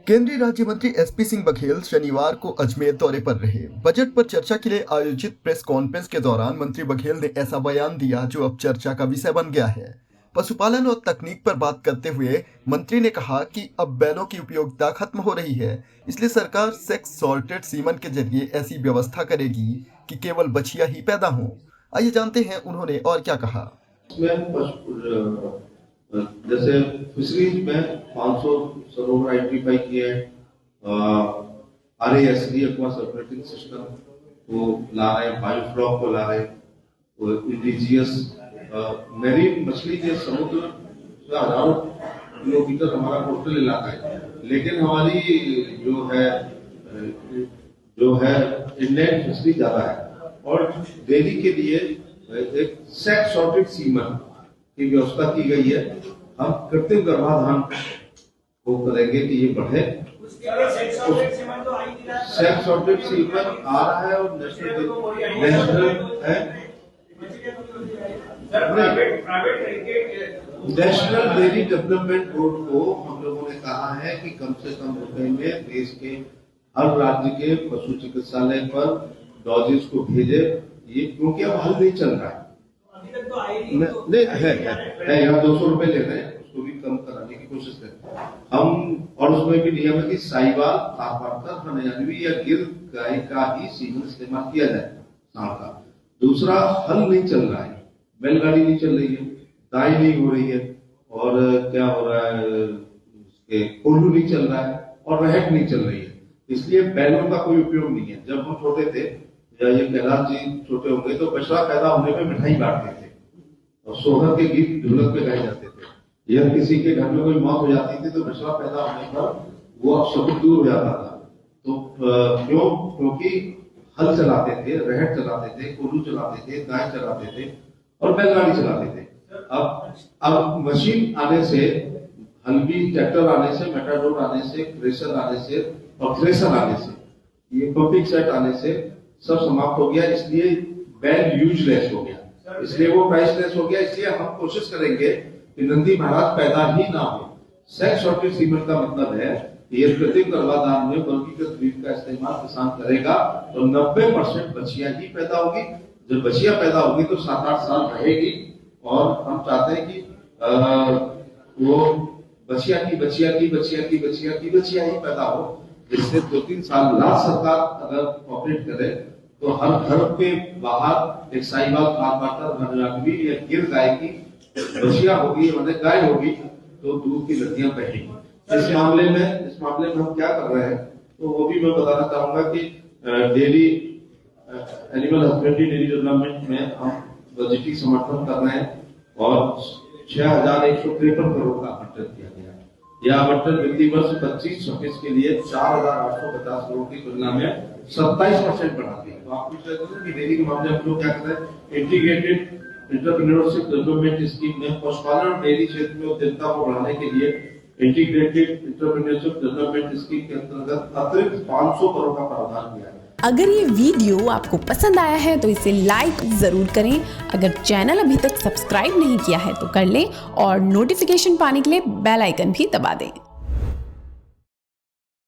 केंद्रीय राज्य मंत्री एसपी सिंह बघेल शनिवार को अजमेर दौरे पर रहे। बजट पर चर्चा के लिए आयोजित प्रेस कॉन्फ्रेंस के दौरान मंत्री बघेल ने ऐसा बयान दिया जो अब चर्चा का विषय बन गया है। पशुपालन और तकनीक पर बात करते हुए मंत्री ने कहा कि अब बैलों की उपयोगिता खत्म हो रही है, इसलिए सरकार सेक्स सॉर्टेड सीमन के जरिए ऐसी व्यवस्था करेगी कि केवल बछिया ही पैदा हों। आइए जानते हैं उन्होंने और क्या कहा। जैसे फिशरीज में 500 सरोवर आइडेंटिफाई किए हैं, RASD एक्वा सर्कुलेटिंग सिस्टम वो ला रहे हैं, बायोफ्लॉक को ला रहे हैं, इंडिजियस मेरीन मछली के समुद्र से हजारों किलोमीटर हमारा कोस्टल इलाका है, लेकिन हमारी जो है इंलैंड फिशरी ज्यादा है और डेयरी के लिए एक सेक्स सॉर्टेड सीमन की व्यवस्था की गई है। हम कृत्रिम गर्भाधान को करेंगे कि ये बढ़े। सेक्स सॉर्टेड सीमन आ रहा है और नेशनल डेयरी डेवलपमेंट बोर्ड को हम लोगों ने कहा है कि कम से कम रुपए में देश के हर राज्य के पशु चिकित्सालय पर डॉजेस को भेजे, ये क्योंकि अब हल नहीं चल रहा है। नहीं है यहाँ 200 रुपए ले रहे हैं, उसको भी कम कराने की कोशिश करते हैं हम। और उसमें भी नियम है कि साहिवाल, थारपारकर, हरियाणवी या गिर गाय का ही सीमन इस्तेमाल किया जाए सांड का। दूसरा हल नहीं चल रहा है, बैलगाड़ी नहीं चल रही है, दाई नहीं हो रही है, और क्या हो रहा है, कोल्हू नहीं चल रहा है और रहट नहीं चल रही है, इसलिए बैलों का कोई उपयोग नहीं है। जब हम छोटे थे या ये कैलाश जी छोटे होंगे तो बछड़ा पैदा होने में मिठाई बांटते थे और सोहर के गीत ढोलक पे गाए जाते थे। या किसी के घर में कोई मौत हो जाती थी तो बछड़ा पैदा होने पर वो अपशकुन दूर हो जाता था। तो क्योंकि हल चलाते थे, रहट चलाते थे, कोल्हू चलाते थे, गाय चलाते थे और बैलगाड़ी चलाते थे। अब मशीन आने से, हल्बी ट्रैक्टर आने से, मेटाडोर आने से, क्रेशर आने से और थ्रेशर आने से, ये पंपिंग सेट आने से सब समाप्त हो गया, इसलिए बैल यूजलेस हो गया, इसलिए वो प्राइसलेस हो गया। इसलिए हम कोशिश करेंगे कि नंदी महाराज पैदा ही ना हो। सेक्स सॉर्टेड सीमन का मतलब है कि ये कृत्रिम गर्भाधान में वर्गीकृत ब्रीड का इस्तेमाल किसान करेगा तो 90% बछिया ही पैदा होगी। जब बछिया पैदा होगी तो 7-8 साल रहेगी और हम चाहते हैं कि वो बछिया ही पैदा हो, जिससे 2-3 साल लास्ट सरकार अगर ऑपरेट करे तो हर घर के बाहर एक साहिवाल, थारपारकर, हरियाणवी या गिर गाय की बछिया होगी, मतलब गाय होगी, तो दूध की नदियां बहेंगी। इस मामले में हम क्या कर रहे हैं तो वो भी मैं बताना चाहूंगा कि dairy animal husbandry dairy development में हम बजटीय समर्थन कर रहे हैं और 6,153 करोड़ का आवंटन किया गया। यह आवंटन वित्तीय वर्ष 25-26 के लिए 4,850 करोड़ की तुलना में 27% बढ़ा दिया। तो आप पूछ रहे थे कि डेयरी के मामले में हम लोग क्या कर रहे हैं, इंटीग्रेटेड एंटरप्रेन्योरशिप डेवलपमेंट स्कीम में पशुपालन और डेयरी क्षेत्र में उद्यमिता को बढ़ाने के लिए इंटीग्रेटेड एंटरप्रेन्योरशिप डेवलपमेंट स्कीम के अंतर्गत अतिरिक्त 500 करोड़ का प्रावधान किया है। अगर ये वीडियो आपको पसंद आया है तो इसे लाइक जरूर करें। अगर चैनल अभी तक सब्सक्राइब नहीं किया है तो कर लें और नोटिफिकेशन पाने के लिए बेल आइकन भी दबा दें।